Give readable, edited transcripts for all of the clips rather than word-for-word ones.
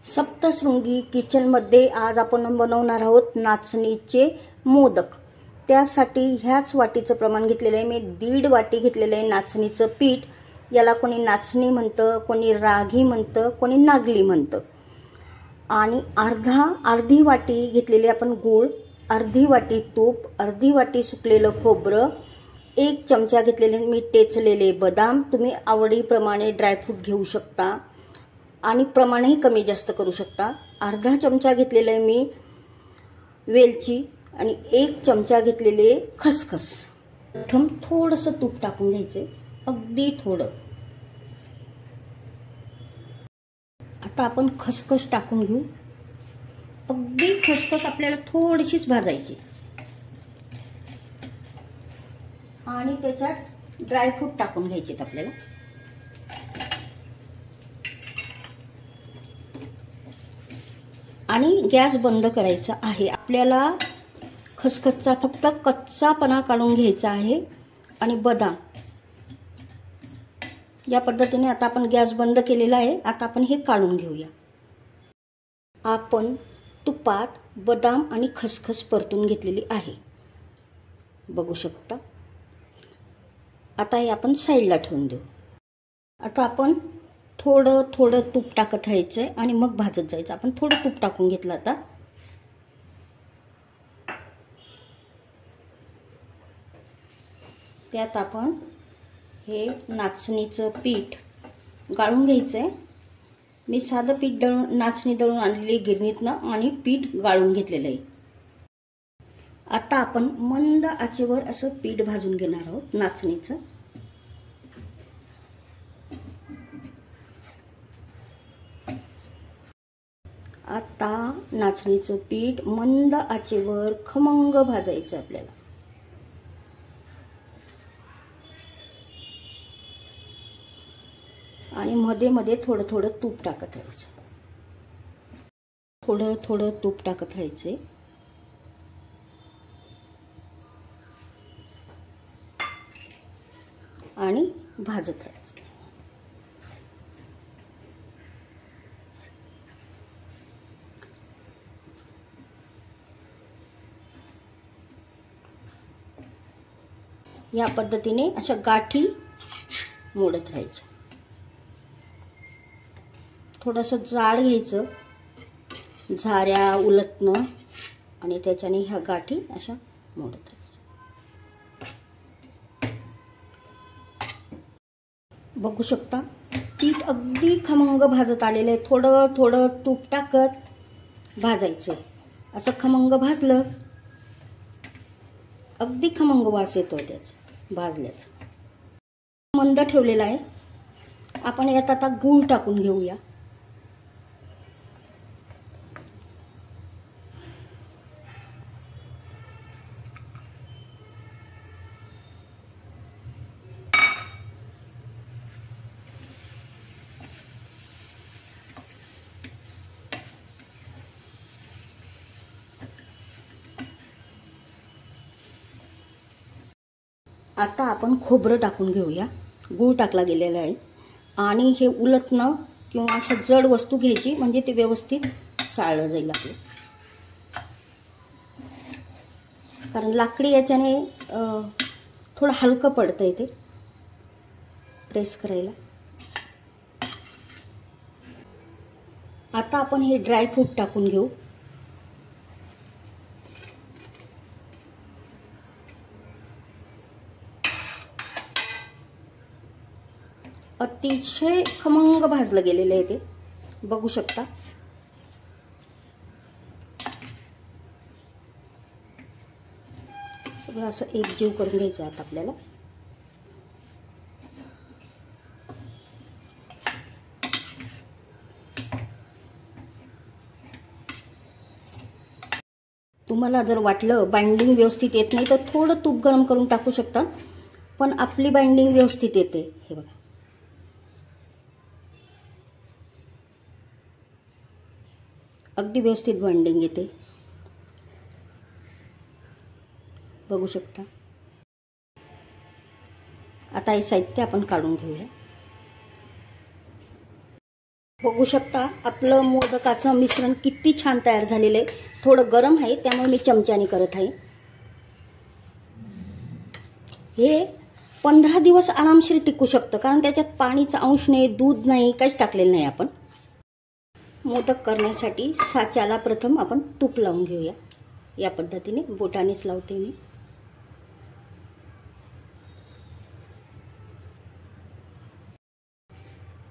सप्तशृंगी किचनमध्ये आज आपण बनवणार आहोत नाचणीचे मोदक। त्यासाठी ह्याच वाटीचं प्रमाण घेतलेलं आहे मी। 1.5 वाटी घेतलेलं आहे नाचणीचं पीठ। याला कोणी नाचणी म्हणतं, कोणी रागी म्हणतं, कोणी नागली म्हणतं। आणि अर्धी वाटी घेतलेली आपण गूळ, अर्धी वाटी तूप, अर्धी वाटी सुकलेलं खोबरं, 1 चमचा घेतलेले मी टेचलेले बदाम। तुम्ही आवडीप्रमाणे ड्रायफ्रूट घेऊ शकता आणि प्रमाणही कमी जास्त करू शकता। अर्धा चमचा घेतलेले आहे मी वेलची आणि 1 चमचा घेतलेले खसखस। प्रथम थोडंसं तूप टाकून घ्यायचे, अगदी थोडं। आता आपण खसखस टाकून घेऊ। अगदी खसखस आपल्याला थोडीशीच भाजायची आणि त्याच्यात ड्रायफ्रूट टाकून घ्यायचे आपल्याला। आणि गॅस बंद करायचा आहे। आपल्याला खसखसचा फक्त कच्चापणा काढून घ्यायचा आहे। आणि बदाम या पद्धतीने आता आपण गॅस बंद केलेला आहे। आता आपण हे काढून घेऊया। आपण तुपात बदाम आणि खसखस परतून घेतलेली आहे, बघू शकता। आता हे आपण साईडला ठेवून देऊ। आता आपण थोडं थोडं तूप टाकत राहायचंय आणि मग भाजत जायचं। आपण थोडं तूप टाकून घेतलं। आता त्यात आपण हे नाचणीचं पीठ गाळून घ्यायचंय। मी साधं पीठ दळून नाचणी दळून आणलेली गिरणीतनं आणि पीठ गाळून घेतलेलं आहे। आता आपण मंद आचेवर असं पीठ भाजून घेणार आहोत नाचणीचं। आता नाचणीचं पीठ मंद आचेवर खमंग भाजायचं आपल्याला। आणि मध्ये मध्ये थोडं थोडं तूप टाकत राहायचं, थोडं थोडं तूप टाकत राहायचे। आणि भाजत राहायचं। या पद्धतीने अशा गाठी मोडत राहायच्या। थोडंसं जाड घ्यायचं, झाऱ्या उलटणं आणि त्याच्याने ह्या गाठी अशा मोडत राहायच्या। बघू शकता पीठ अगदी खमंग भाजत आलेलं आहे। थोडं थोडं तूप टाकत भाजायचं। असं खमंग भाजलं, अगदी खमंग वास येतोय त्याचा भाजल्याचा। मंद ठेवलेला आहे। आपण यात आता गूळ टाकून घेऊया। आता आपण खोबरं टाकून घेऊया। गूळ टाकला गेलेला आहे आणि हे उलटणं किंवा असं जड वस्तू घ्यायची म्हणजे ते व्यवस्थित चाळलं जाईल आपलं। कारण लाकडी याच्याने थोडं हलकं पडतंय ते प्रेस करायला। आता आपण हे ड्रायफ्रूट टाकून घेऊ। अतिशय खमंग भाजलं गेलेलं आहे ते, बघू शकता। सगळं असं एकजीव करून घ्यायचं आता आपल्याला। तुम्हाला जर वाटलं बाइंडिंग व्यवस्थित येत नाही तर थोडं तूप गरम करून टाकू शकता, पण आपली बाइंडिंग व्यवस्थित येते। हे बघा, अगदी व्यवस्थित बाइंडिंग येते, बघू शकता। आता हे साहित्य आपण काढून घेऊया। बघू शकता आपलं मोदकाचं मिश्रण किती छान तयार झालेलं आहे. थोडं गरम आहे त्यामुळे मी चमच्याने करत आहे. हे 15 दिवस आरामशीर टिकू शकतं, कारण त्याच्यात पाणीचा अंश नाही, दूध नाही, काहीच टाकलेलं नाही आपण. मोदक करण्यासाठी साच्याला प्रथम आपण तूप लावून घेऊया. या पद्धतीने बोटानेच लावते मी.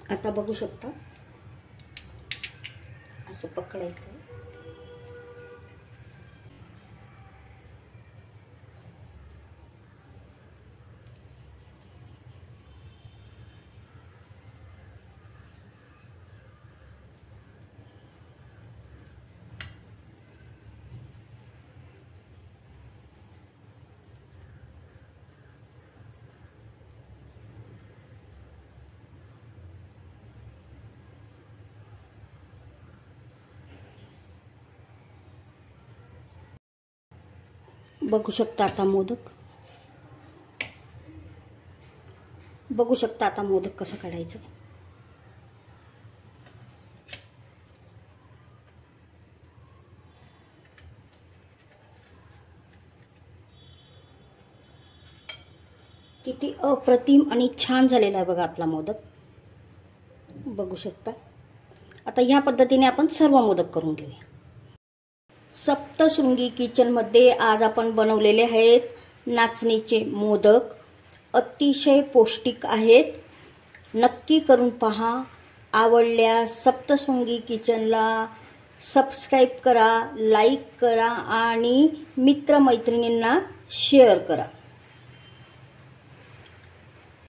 आता बघू शकता असं पकडायचं. बघू शकता आता मोदक. बघू शकता आता मोदक कसं काढायचं. किती अप्रतिम आणि छान झालेला आहे बघा आपला मोदक. बघू शकता. आता ह्या पद्धतीने आपण सर्व मोदक करून घेऊया. सप्तशृंगी किचनमध्ये आज आपण बनवलेले आहेत नाचणीचे मोदक. अतिशय पौष्टिक आहेत. नक्की करून पहा. आवडल्यास सप्तशृंगी किचनला सबस्क्राईब करा, लाईक करा आणि मित्रमैत्रिणींना शेअर करा.